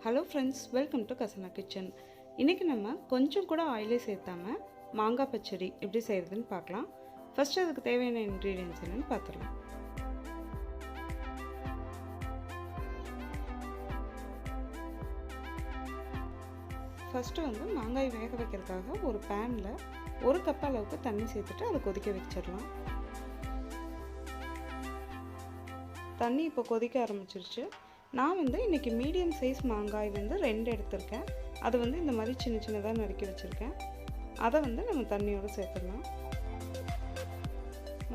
Hello friends, welcome to Kasana kitchen. இன்னைக்கு நம்ம கொஞ்சம் கூட ஆயிலே சேர்த்தாம மாங்காய் பச்சடி எப்படி செய்யறதுன்னு பார்க்கலாம். ஃபர்ஸ்ட் அதுக்கு தேவையான ingredients என்னன்னு பார்த்துடலாம். ஃபர்ஸ்ட் மாங்காய் வேக வைக்கிறதுக்காக ஒரு panல 1 கப் அளவுக்கு தண்ணி சேர்த்துட்டு அதை கொதிக்க வச்சிடலாம். தண்ணி இப்போ கொதிக்க ஆரம்பிச்சிருச்சு. நான் இன்னைக்கு மீடியம் சைஸ் மாங்காய் 2 எடுத்திருக்கேன். அது இந்த மாதிரி சின்ன சின்னதாக நறுக்கி வச்சுருக்கேன். அதை நம்ம தண்ணியோடு சேர்த்துடலாம்.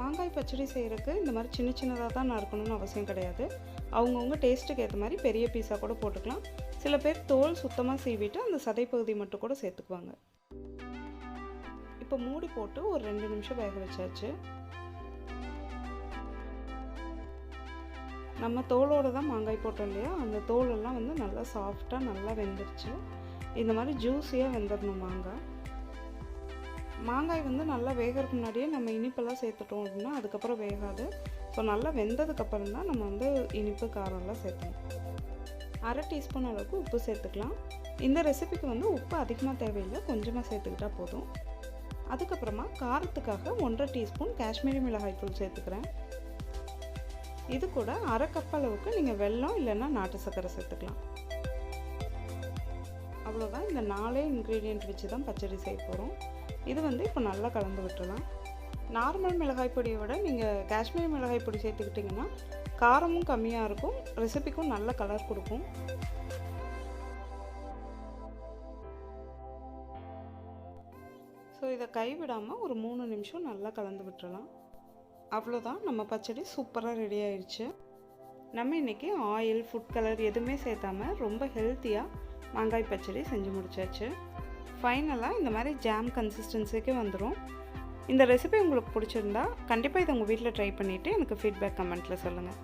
மாங்காய் பச்சடி செய்கிறதுக்கு இந்த மாதிரி சின்ன சின்னதாக தான் நறுக்கணும்னு அவசியம் கிடையாது. அவங்கவுங்க டேஸ்ட்டுக்கு ஏற்ற மாதிரி பெரிய பீஸாக கூட போட்டுக்கலாம். சில பேர் தோல் சுத்தமாக சீவிட்டு அந்த சதைப்பகுதி மட்டும் கூட சேர்த்துக்குவாங்க. இப்போ மூடி போட்டு ஒரு 2 நிமிஷம் வேக வச்சாச்சு. நம்ம தோலோடு தான் மாங்காய் போட்டோம் இல்லையா, அந்த தோலெல்லாம் நல்லா சாஃப்டாக நல்லா வெந்துருச்சு. இந்த மாதிரி ஜூஸியாக வெந்துடணும் மாங்காய். மாங்காய் நல்லா வேகிறதுக்கு முன்னாடியே நம்ம இனிப்பெல்லாம் சேர்த்துட்டோம் அப்படின்னா அதுக்கப்புறம் வேகாது. ஸோ நல்லா வெந்ததுக்கப்புறம் தான் நம்ம இனிப்பு காரம்லாம் சேர்த்தணும். 1/2 டீஸ்பூன் அளவுக்கு உப்பு சேர்த்துக்கலாம். இந்த ரெசிபிக்கு உப்பு அதிகமாக தேவையில்லை, கொஞ்சமாக சேர்த்துக்கிட்டா போதும். அதுக்கப்புறமா காரத்துக்காக 1/2 டீஸ்பூன் காஷ்மீரி மிளகாய் தூள் சேர்த்துக்கிறேன். இது கூட 1/2 கப் அளவுக்கு நீங்கள் வெல்லம் இல்லைன்னா நாட்டு சர்க்கரை சேர்த்துக்கலாம். அவ்வளோதான். இந்த 4 இன்க்ரீடியண்ட் வச்சு தான் பச்சடி செய்ய போகிறோம். இது இப்போ நல்லா கலந்து விட்டுறலாம். நார்மல் மிளகாய் பொடியை விட நீங்கள் காஷ்மீரி மிளகாய் பொடி சேர்த்துக்கிட்டிங்கன்னா காரமும் கம்மியாக இருக்கும், ரெசிபிக்கும் நல்ல கலர் கொடுக்கும். ஸோ இதை கைவிடாமல் ஒரு 3 நிமிஷம் நல்லா கலந்து விட்டுறலாம். அவ்வளோதான், நம்ம பச்சடி சூப்பராக ரெடி ஆயிடுச்சு. நம்ம இன்றைக்கி ஆயில், ஃபுட் கலர் எதுவுமே சேர்த்தாமல் ரொம்ப ஹெல்த்தியாக மாங்காய் பச்சடி செஞ்சு முடிச்சாச்சு. ஃபைனலாக இந்த மாதிரி ஜாம் கன்சிஸ்டன்சிக்கு வந்துடும். இந்த ரெசிபி உங்களுக்கு பிடிச்சிருந்தா கண்டிப்பாக இதை உங்கள் வீட்டில் ட்ரை பண்ணிவிட்டு எனக்கு ஃபீட்பேக் கமெண்ட்டில் சொல்லுங்கள்.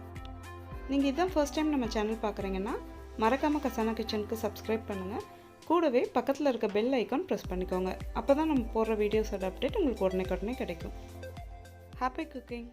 நீங்கள் இதான் ஃபர்ஸ்ட் டைம் நம்ம சேனல் பார்க்குறீங்கன்னா மறக்காமல் கசானா கிச்சனுக்கு சப்ஸ்கிரைப் பண்ணுங்கள். கூடவே பக்கத்தில் இருக்க பெல் ஐக்கான் ப்ரெஸ் பண்ணிக்கோங்க. அப்போ தான் நம்ம போடுற வீடியோஸோட அப்டேட் உங்களுக்கு உடனே கிடைக்கும். Happy cooking!